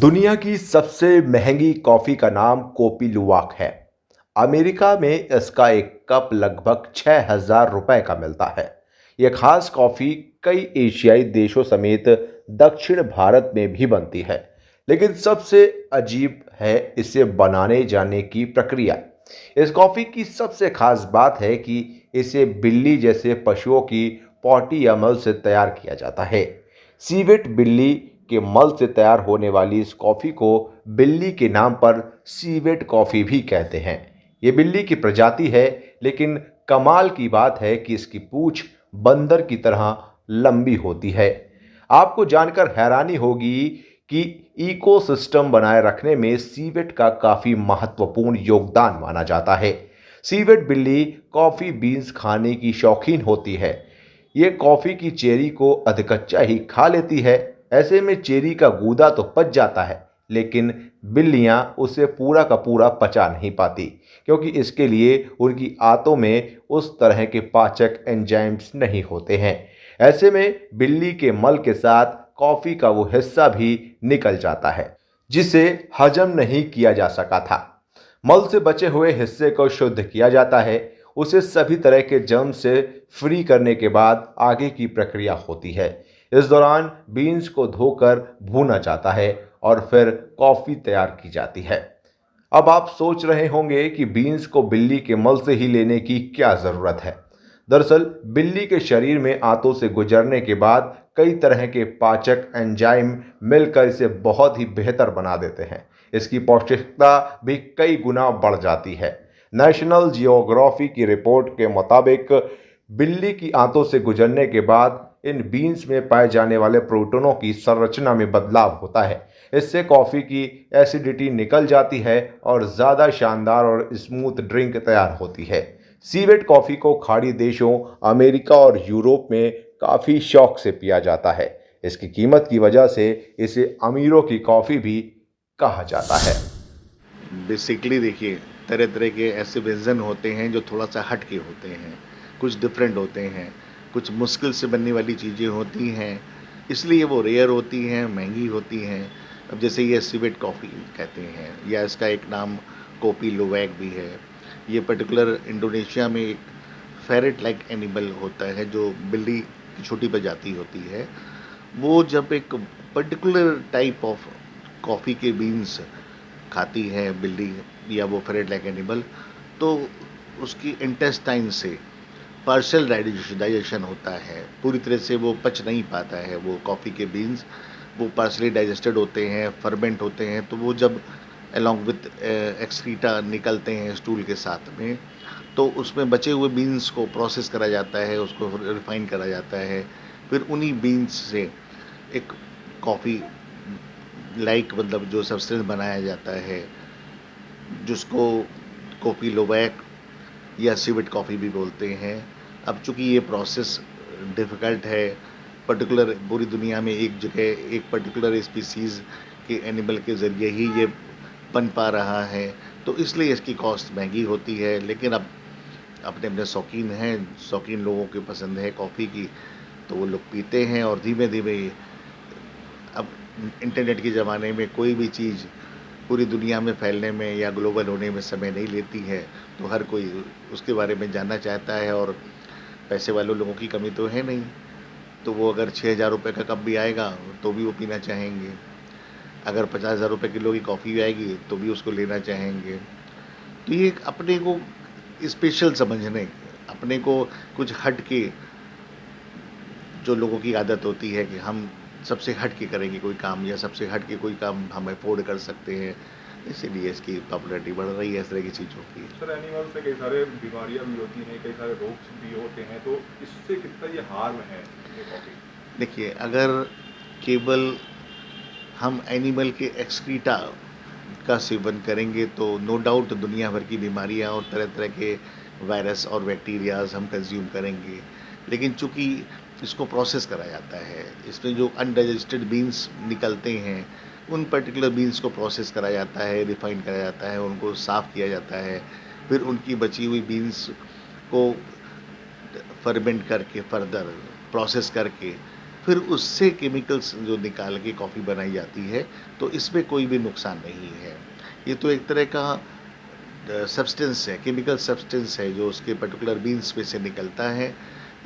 दुनिया की सबसे महंगी कॉफ़ी का नाम कॉपी लुवाक है। अमेरिका में इसका एक कप लगभग 6,000 रुपए का मिलता है। यह खास कॉफ़ी कई एशियाई देशों समेत दक्षिण भारत में भी बनती है। लेकिन सबसे अजीब है इसे बनाने जाने की प्रक्रिया। इस कॉफ़ी की सबसे खास बात है कि इसे बिल्ली जैसे पशुओं की पॉटी या मल से तैयार किया जाता है। सीवेट बिल्ली के मल से तैयार होने वाली इस कॉफ़ी को बिल्ली के नाम पर सीवेट कॉफ़ी भी कहते हैं। ये बिल्ली की प्रजाति है, लेकिन कमाल की बात है कि इसकी पूंछ बंदर की तरह लंबी होती है। आपको जानकर हैरानी होगी कि इकोसिस्टम बनाए रखने में सीवेट का काफ़ी महत्वपूर्ण योगदान माना जाता है। सीवेट बिल्ली कॉफ़ी बीन्स खाने की शौकीन होती है। ये कॉफ़ी की चेरी को अधकच्चा ही खा लेती है। ऐसे में चेरी का गूदा तो पच जाता है, लेकिन बिल्लियां उसे पूरा का पूरा पचा नहीं पाती, क्योंकि इसके लिए उनकी आंतों में उस तरह के पाचक एंजाइम्स नहीं होते हैं। ऐसे में बिल्ली के मल के साथ कॉफ़ी का वो हिस्सा भी निकल जाता है जिसे हजम नहीं किया जा सका था। मल से बचे हुए हिस्से को शुद्ध किया जाता है। उसे सभी तरह के जर्म से फ्री करने के बाद आगे की प्रक्रिया होती है। इस दौरान बीन्स को धोकर भूना जाता है और फिर कॉफ़ी तैयार की जाती है। अब आप सोच रहे होंगे कि बीन्स को बिल्ली के मल से ही लेने की क्या ज़रूरत है। दरअसल बिल्ली के शरीर में आंतों से गुजरने के बाद कई तरह के पाचक एंजाइम मिलकर इसे बहुत ही बेहतर बना देते हैं। इसकी पौष्टिकता भी कई गुना बढ़ जाती है। नेशनल जियोग्राफी की रिपोर्ट के मुताबिक बिल्ली की आंतों से गुजरने के बाद इन बीन्स में पाए जाने वाले प्रोटीनों की संरचना में बदलाव होता है। इससे कॉफ़ी की एसिडिटी निकल जाती है और ज़्यादा शानदार और स्मूथ ड्रिंक तैयार होती है। सीवेट कॉफ़ी को खाड़ी देशों अमेरिका और यूरोप में काफ़ी शौक से पिया जाता है। इसकी कीमत की वजह से इसे अमीरों की कॉफ़ी भी कहा जाता है। बेसिकली देखिए, तरह तरह के ऐसे व्यंजन होते हैं जो थोड़ा सा हट के होते हैं, कुछ डिफरेंट होते हैं, कुछ मुश्किल से बनने वाली चीज़ें होती हैं, इसलिए वो रेयर होती हैं, महंगी होती हैं। अब जैसे ये सिवेट कॉफ़ी कहते हैं, या इसका एक नाम कोपी लुवैक भी है। ये पर्टिकुलर इंडोनेशिया में एक फेरेट लाइक एनिमल होता है, जो बिल्ली की छोटी प्रजाति होती है। वो जब एक पर्टिकुलर टाइप ऑफ कॉफ़ी के बीन्स खाती है बिल्ली, या वो फेरेट लाइक एनिमल, तो उसकी इंटेस्टाइन से पार्शियल डाइजेशन होता है। पूरी तरह से वो पच नहीं पाता है वो कॉफ़ी के बीन्स। वो पार्शली डाइजेस्टेड होते हैं, फर्मेंट होते हैं, तो वो जब अलॉन्ग विथ एक्सक्रीटा निकलते हैं स्टूल के साथ में, तो उसमें बचे हुए बीन्स को प्रोसेस करा जाता है, उसको रिफाइन करा जाता है। फिर उन्हीं बीन्स से एक कॉफ़ी लाइक मतलब जो सब्सटेंस बनाया जाता है, जिसको कॉफ़ी लोवैक या सिवेट कॉफ़ी भी बोलते हैं। अब चूँकि ये प्रोसेस डिफ़िकल्ट है, पर्टिकुलर पूरी दुनिया में एक जगह एक पर्टिकुलर स्पीसीज़ के एनिमल के ज़रिए ही ये बन पा रहा है, तो इसलिए इसकी कॉस्ट महंगी होती है। लेकिन अब अपने अपने शौकीन हैं, शौकीन लोगों की पसंद है कॉफ़ी की, तो वो लोग पीते हैं। और धीमे धीमे अब इंटरनेट के ज़माने में कोई भी चीज़ पूरी दुनिया में फैलने में या ग्लोबल होने में समय नहीं लेती है, तो हर कोई उसके बारे में जानना चाहता है। और पैसे वाले लोगों की कमी तो है नहीं, तो वो अगर 6,000 रुपये का कप भी आएगा तो भी वो पीना चाहेंगे। अगर 50,000 रुपये किलो की कॉफ़ी भी आएगी तो भी उसको लेना चाहेंगे। तो ये एक अपने को स्पेशल समझने, अपने को कुछ हट के, जो लोगों की आदत होती है कि हम सबसे हट के करेंगे कोई काम, या सबसे हट के कोई काम हम अफोर्ड कर सकते हैं, इसीलिए इसकी पॉपुलैरिटी बढ़ रही है इस तरह की चीज़ों की। सर एनिमल से कई सारे बीमारियां भी होती हैं, कई सारे रोग भी होते हैं, तो इससे कितना ये हार्म है ये कॉफ़ी? देखिए, अगर केवल हम एनिमल के एक्सक्रीटा का सेवन करेंगे तो नो डाउट दुनिया भर की बीमारियां और तरह तरह के वायरस और बैक्टीरियाज हम कंज्यूम करेंगे। लेकिन चूंकि इसको प्रोसेस करा जाता है, इसमें जो अनडाइजेस्टेड बीन्स निकलते हैं, उन पर्टिकुलर बीन्स को प्रोसेस करा जाता है, रिफाइन करा जाता है, उनको साफ़ किया जाता है। फिर उनकी बची हुई बीन्स को फर्मेंट करके फर्दर प्रोसेस करके फिर उससे केमिकल्स जो निकाल के कॉफ़ी बनाई जाती है, तो इसमें कोई भी नुकसान नहीं है। ये तो एक तरह का सब्सटेंस है, केमिकल सब्सटेंस है जो उसके पर्टिकुलर बीन्स में से निकलता है।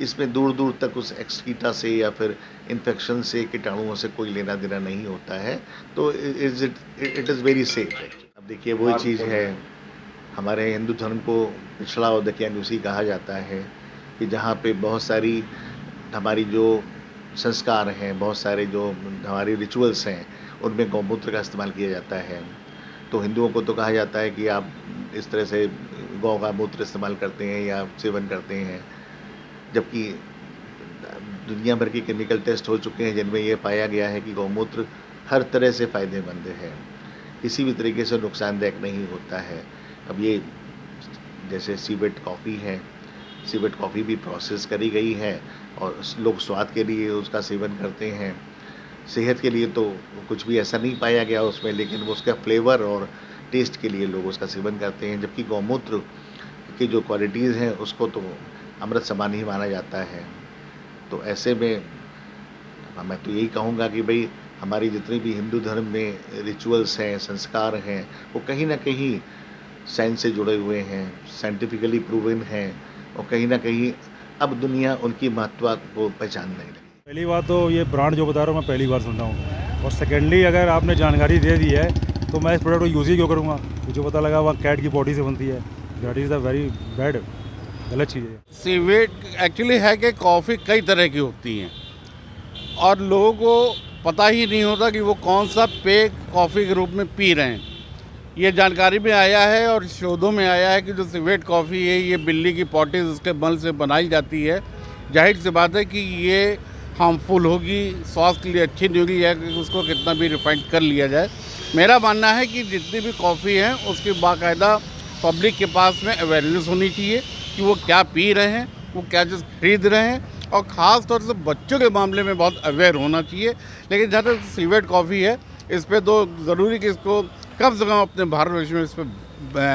इसमें दूर-दूर तक उस एक्सक्रीटा से या फिर इन्फेक्शन से, कीटाणुओं से कोई लेना-देना नहीं होता है। तो इट इज़ वेरी सेफ। अब देखिए वही चीज़ है, हमारे हिंदू धर्म को पिछड़ा और दकियानूसी कहा जाता है कि जहाँ पे बहुत सारी हमारी जो संस्कार हैं, बहुत सारे जो हमारे रिचुअल्स हैं, उनमें गौमूत्र का इस्तेमाल किया जाता है। तो हिंदुओं को तो कहा जाता है कि आप इस तरह से गौ का मूत्र इस्तेमाल करते हैं या सेवन करते हैं, जबकि दुनिया भर के केमिकल टेस्ट हो चुके हैं जिनमें ये पाया गया है कि गौमूत्र हर तरह से फ़ायदेमंद है, किसी भी तरीके से नुकसानदायक नहीं होता है। अब ये जैसे सीवेट कॉफ़ी है, सीवेट कॉफ़ी भी प्रोसेस करी गई है और लोग स्वाद के लिए उसका सेवन करते हैं। सेहत के लिए तो कुछ भी ऐसा नहीं पाया गया उसमें, लेकिन वो उसका फ्लेवर और टेस्ट के लिए लोग उसका सेवन करते हैं। जबकि गौमूत्र की जो क्वालिटीज़ हैं उसको तो अमृत समान ही माना जाता है। तो ऐसे में मैं तो यही कहूँगा कि भाई हमारी जितनी भी हिंदू धर्म में रिचुअल्स हैं, संस्कार हैं, वो कहीं न कहीं साइंस से जुड़े हुए हैं, साइंटिफिकली प्रूवन हैं और कहीं न कहीं अब दुनिया उनकी महत्व को पहचानने लगी। पहली बात तो ये ब्रांड जो बता रहा हूँ मैं पहली बार सुन रहा हूँ, और सेकेंडली अगर आपने जानकारी दे दी है तो मैं इस प्रोडक्ट को यूज़ ही क्यों करूँगा। मुझे पता लगा वहाँ कैट की बॉडी से बनती है, that is a very bad, गलत चीज़ है। सीवेट एक्चुअली है कि कॉफ़ी कई तरह की होती हैं और लोगों को पता ही नहीं होता कि वो कौन सा पेय कॉफ़ी के रूप में पी रहे हैं। ये जानकारी में आया है और शोधों में आया है कि जो सीवेट कॉफ़ी है ये बिल्ली की पॉटीज उसके मल से बनाई जाती है। जाहिर सी बात है कि ये हार्मफुल होगी, स्वास्थ्य के लिए अच्छी नहीं होगी, या कि उसको कितना भी रिफाइंड कर लिया जाए। मेरा मानना है कि जितनी भी कॉफ़ी है उसकी बाकायदा पब्लिक के पास में अवेयरनेस होनी चाहिए कि वो क्या पी रहे हैं, वो क्या चीज़ खरीद रहे हैं, और ख़ास तौर से बच्चों के मामले में बहुत अवेयर होना चाहिए। लेकिन जहाँ तक सीवेट कॉफ़ी है इस पर तो ज़रूरी कि इसको कम से कम अपने भारतवर्ष में इस पर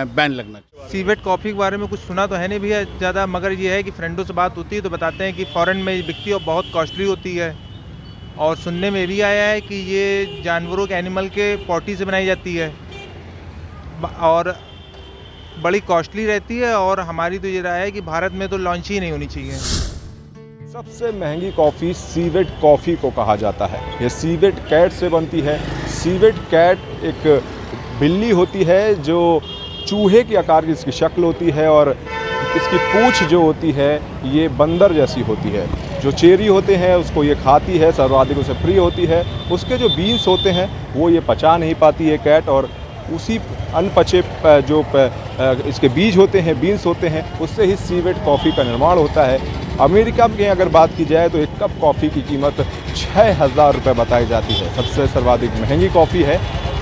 बैन लगना चाहिए। सीवेट कॉफ़ी के बारे में कुछ सुना तो है नहीं भैया ज़्यादा, मगर ये है कि फ्रेंडों से बात होती है तो बताते हैं कि फ़ॉरेन में बिकती है और बहुत कॉस्टली होती है। और सुनने में भी आया है कि ये जानवरों के एनिमल के पॉटी से बनाई जाती है और बड़ी कॉस्टली रहती है। और हमारी तो ये राय है कि भारत में तो लॉन्च ही नहीं होनी चाहिए। सबसे महंगी कॉफ़ी सीवेट कॉफ़ी को कहा जाता है। ये सीवेट कैट से बनती है। सीवेट कैट एक बिल्ली होती है जो चूहे के आकार की इसकी शक्ल होती है और इसकी पूंछ जो होती है ये बंदर जैसी होती है। जो चेरी होते हैं उसको ये खाती है, सर्वाधिक उसे प्रिय होती है। उसके जो बीन्स होते हैं वो ये पचा नहीं पाती है कैट, और उसी अनपचे जो इसके बीज होते हैं, बीन्स होते हैं, उससे ही सीवेट कॉफ़ी का निर्माण होता है। अमेरिका में अगर बात की जाए तो एक कप कॉफ़ी की कीमत 6,000 रुपये बताई जाती है। सबसे सर्वाधिक महंगी कॉफ़ी है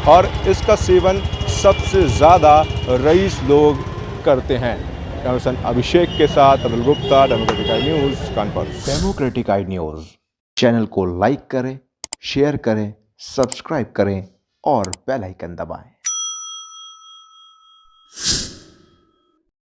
और इसका सेवन सबसे ज़्यादा रईस लोग करते हैं। कैमरामैन अभिषेक के साथ Anil Gupta, democratic I news, Kanpur. Democratic I news channel को लाइक करें, शेयर करें, सब्सक्राइब करें और बेल आइकन दबाएं।